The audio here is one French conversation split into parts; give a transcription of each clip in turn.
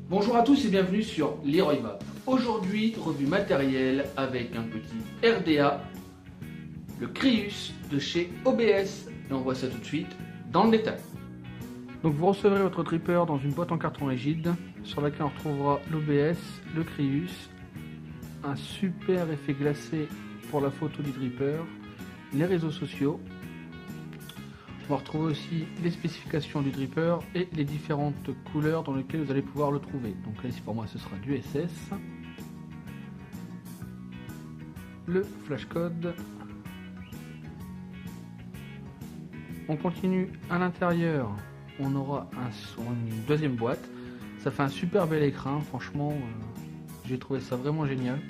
Bonjour à tous et bienvenue sur Leroy Vape. Aujourd'hui, revue matérielle avec un petit RDA, le Crius de chez OBS. Et on voit ça tout de suite dans le détail. Donc vous recevrez votre dripper dans une boîte en carton rigide sur laquelle on retrouvera l'OBS, le Crius, un super effet glacé pour la photo du dripper, les réseaux sociaux. On va retrouver aussi les spécifications du dripper et les différentes couleurs dans lesquelles vous allez pouvoir le trouver. Donc là ici pour moi ce sera du SS, le flashcode. On continue à l'intérieur, on aura une deuxième boîte. Ça fait un super bel écrin, franchement j'ai trouvé ça vraiment génial.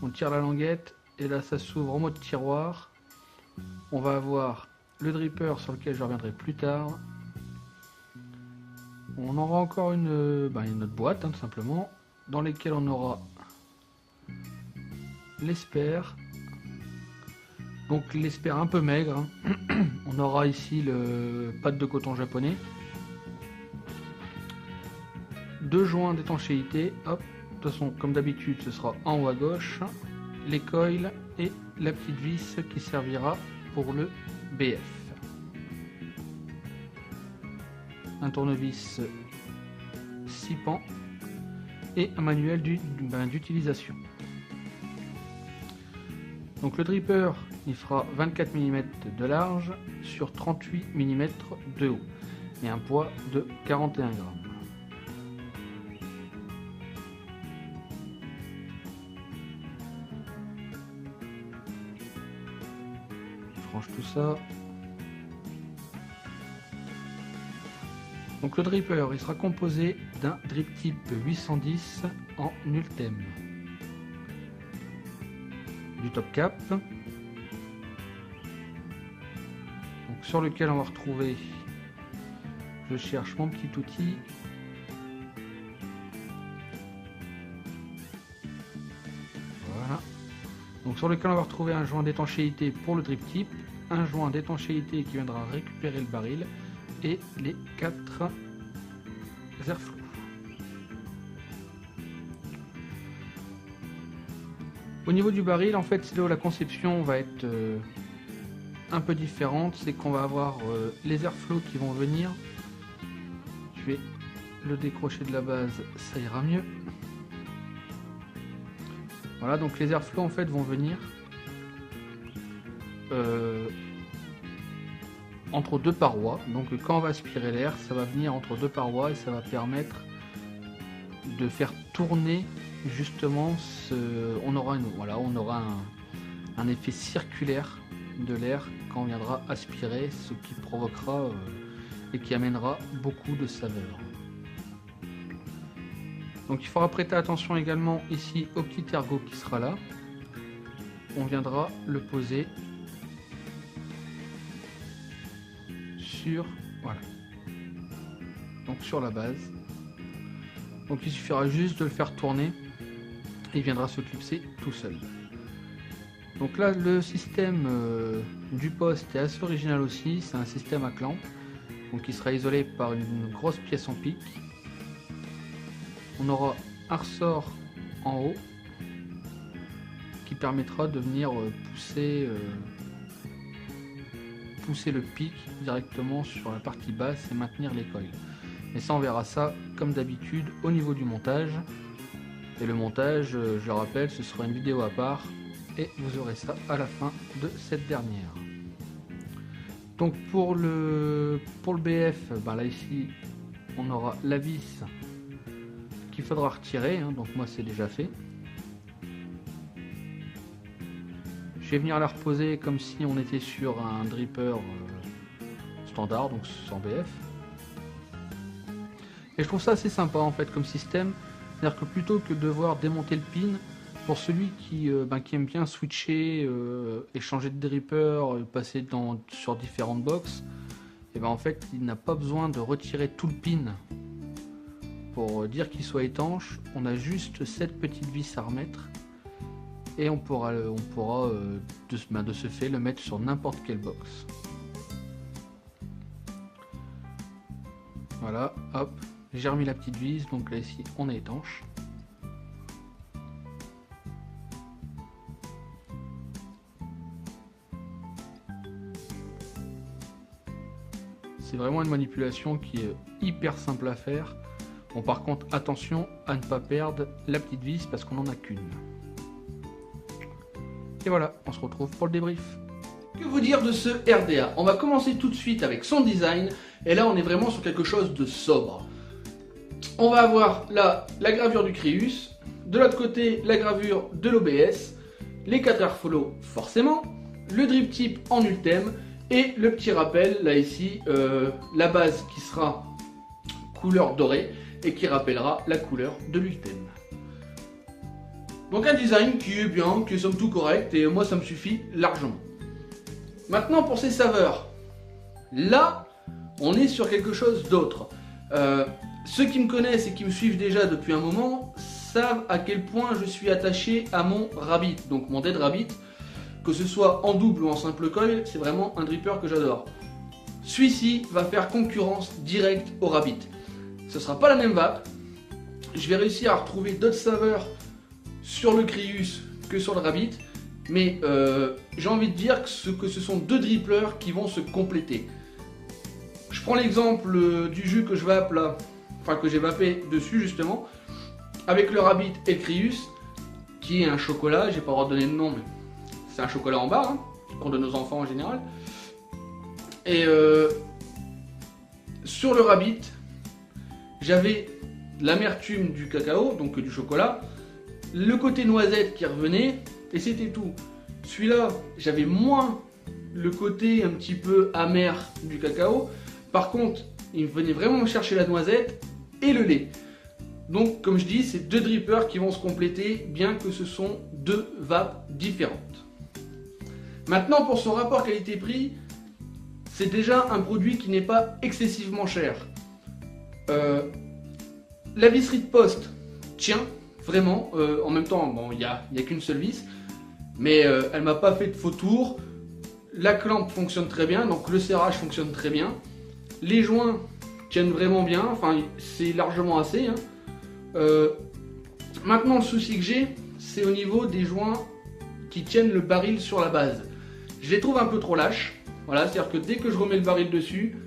On tire la languette et là ça s'ouvre en mode tiroir. On va avoir le dripper sur lequel je reviendrai plus tard. On aura encore une autre boîte tout simplement, dans lesquelles on aura l'espère. Donc l'espère un peu maigre. On aura ici le pad de coton japonais. Deux joints d'étanchéité. Hop, de toute façon comme d'habitude ce sera en haut à gauche. Les coils et la petite vis qui servira pour le BF. Un tournevis 6 pans et un manuel d'utilisation. Donc le dripper il fera 24 mm de large sur 38 mm de haut et un poids de 41 grammes. Franche tout ça. Donc le dripper il sera composé d'un drip type 810 en Ultem, du top cap, donc sur lequel on va retrouver, je cherche mon petit outil, voilà, donc sur lequel on va retrouver un joint d'étanchéité pour le drip type, un joint d'étanchéité qui viendra récupérer le baril et les 4 airflow. Au niveau du baril, en fait, c'est là où la conception va être un peu différente, c'est qu'on va avoir les airflows qui vont venir. Je vais le décrocher de la base, ça ira mieux. Voilà, donc les airflows en fait vont venir entre deux parois. Donc quand on va aspirer l'air, ça va venir entre deux parois et ça va permettre de faire tourner justement on aura un effet circulaire de l'air quand on viendra aspirer, ce qui provoquera et qui amènera beaucoup de saveur. Donc il faudra prêter attention également ici au petit ergot qui sera là. On viendra le poser sur la base. Donc il suffira juste de le faire tourner et il viendra se clipser tout seul. Donc là le système du poste est assez original aussi, c'est un système à clamp, donc il sera isolé par une grosse pièce en pic. On aura un ressort en haut qui permettra de venir pousser le pic directement sur la partie basse et maintenir les coils. Mais ça on verra ça comme d'habitude au niveau du montage. Et le montage, je le rappelle, ce sera une vidéo à part et vous aurez ça à la fin de cette dernière. Donc pour le BF, là ici on aura la vis qu'il faudra retirer, donc moi c'est déjà fait. Je vais venir la reposer comme si on était sur un dripper standard, donc sans BF. Et je trouve ça assez sympa en fait comme système, c'est-à-dire que plutôt que de devoir démonter le pin, pour celui qui aime bien switcher et changer de dripper, passer sur différentes box, et en fait il n'a pas besoin de retirer tout le pin pour dire qu'il soit étanche. On a juste cette petite vis à remettre et on pourra de ce fait le mettre sur n'importe quelle box. Voilà, hop, j'ai remis la petite vis, donc là ici on est étanche. C'est vraiment une manipulation qui est hyper simple à faire. Bon, par contre, attention à ne pas perdre la petite vis parce qu'on n'en a qu'une. Et voilà, on se retrouve pour le débrief. Que vous dire de ce RDA? On va commencer tout de suite avec son design. Et là, on est vraiment sur quelque chose de sobre. On va avoir là la gravure du Crius. De l'autre côté, la gravure de l'OBS. Les 4 airflow, forcément. Le drip tip en ultime. Et le petit rappel, là ici, la base qui sera couleur dorée et qui rappellera la couleur de l'ultime. Donc un design qui est bien, qui est somme toute correct, et moi ça me suffit largement. Maintenant pour ses saveurs, là on est sur quelque chose d'autre. Ceux qui me connaissent et qui me suivent déjà depuis un moment savent à quel point je suis attaché à mon Rabbit, donc mon Dead Rabbit. Que ce soit en double ou en simple coil, c'est vraiment un dripper que j'adore. Celui-ci va faire concurrence directe au Rabbit. Ce ne sera pas la même vape. Je vais réussir à retrouver d'autres saveurs sur le Crius que sur le Rabbit. Mais j'ai envie de dire que ce sont deux drippers qui vont se compléter. Je prends l'exemple du jus que je vape là, enfin que j'ai vapé dessus justement, avec le Rabbit et le Crius, qui est un chocolat, j'ai pas le droit de donner le nom, mais c'est un chocolat en barre, hein, qu'on donne aux enfants en général. Et sur le Rabbit, j'avais l'amertume du cacao, donc du chocolat, le côté noisette qui revenait, et c'était tout. Celui-là, j'avais moins le côté un petit peu amer du cacao. Par contre, il venait vraiment chercher la noisette et le lait. Donc, comme je dis, c'est deux drippers qui vont se compléter, bien que ce sont deux vapes différentes. Maintenant, pour son rapport qualité-prix, c'est déjà un produit qui n'est pas excessivement cher. La visserie de poste tient vraiment. En même temps, bon, il n'y a qu'une seule vis, mais elle m'a pas fait de faux tours. La clampe fonctionne très bien, donc le serrage fonctionne très bien. Les joints tiennent vraiment bien, enfin c'est largement assez. Hein. Maintenant, le souci que j'ai, c'est au niveau des joints qui tiennent le baril sur la base. Je les trouve un peu trop lâches. Voilà, c'est-à-dire que dès que je remets le baril dessus,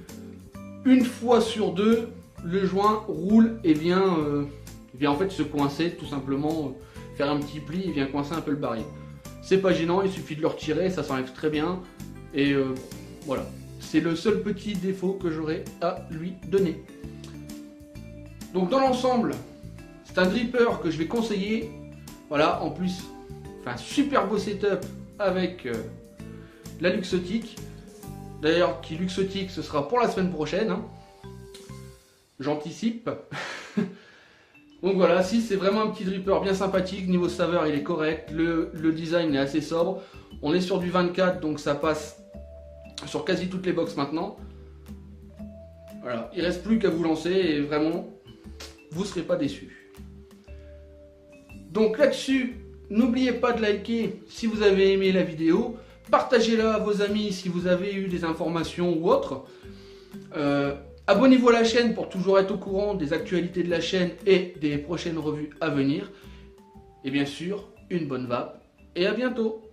une fois sur deux, le joint roule et vient en fait se coincer, tout simplement, faire un petit pli et vient coincer un peu le baril. C'est pas gênant, il suffit de le retirer, ça s'enlève très bien. Et voilà, c'est le seul petit défaut que j'aurais à lui donner. Donc dans l'ensemble, c'est un dripper que je vais conseiller. Voilà, en plus, enfin super beau setup avec la Luxotic. D'ailleurs, qui Luxotic, ce sera pour la semaine prochaine. Hein. J'anticipe. Donc voilà, si c'est vraiment un petit dripper bien sympathique, niveau saveur il est correct, le design est assez sobre. On est sur du 24, donc ça passe sur quasi toutes les box maintenant. Voilà, il ne reste plus qu'à vous lancer et vraiment, vous ne serez pas déçus. Donc là-dessus, n'oubliez pas de liker si vous avez aimé la vidéo. Partagez-la à vos amis si vous avez eu des informations ou autres. Abonnez-vous à la chaîne pour toujours être au courant des actualités de la chaîne et des prochaines revues à venir. Et bien sûr, une bonne vape et à bientôt.